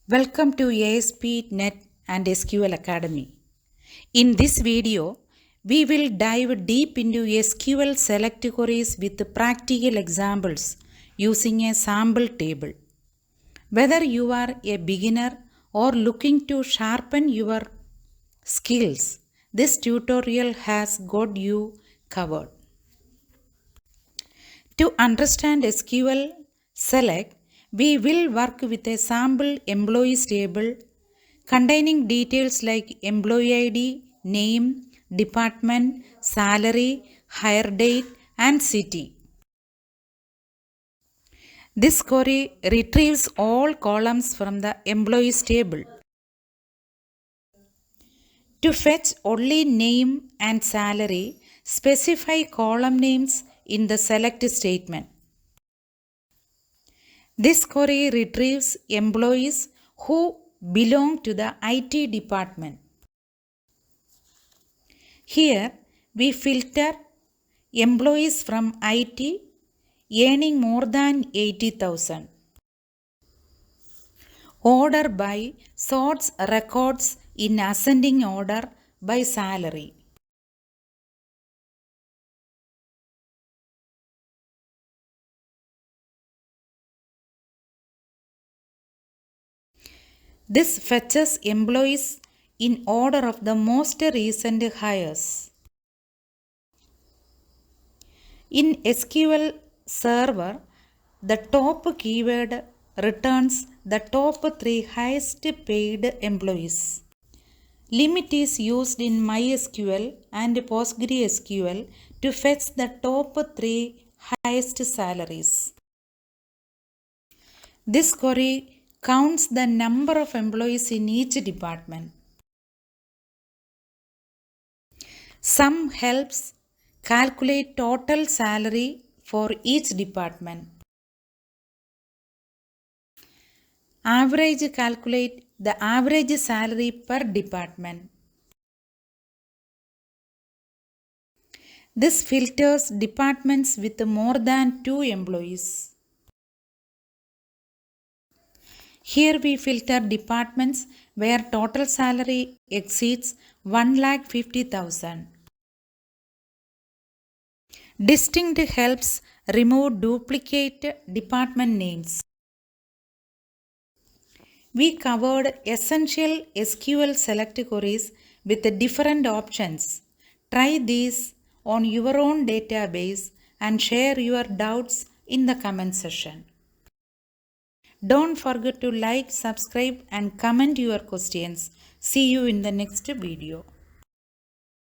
Welcome to ASP.NET and SQL Academy. In this video, we will dive deep into SQL Select queries with practical examples using a sample table. Whether you are a beginner or looking to sharpen your skills, this tutorial has got you covered. To understand SQL Select, we will work with a sample employees table containing details like employee ID, name, department, salary, hire date, and city. This query retrieves all columns from the employees table. To fetch only name and salary, specify column names in the select statement. This query retrieves employees who belong to the IT department. Here we filter employees from IT earning more than 80,000. Order by sorts records in ascending order by salary. This fetches employees in order of the most recent hires. In SQL Server, the top keyword returns the top 3 highest paid employees. Limit is used in MySQL and PostgreSQL to fetch the top 3 highest salaries. This query counts the number of employees in each department. Sum helps calculate total salary for each department. Average calculate the average salary per department. This filters departments with more than 2 employees. Here we filter departments where total salary exceeds 1,50,000. Distinct helps remove duplicate department names. We covered essential SQL Select queries with different options. Try these on your own database and share your doubts in the comment section. Don't forget to like, subscribe, and comment your questions. See you in the next video.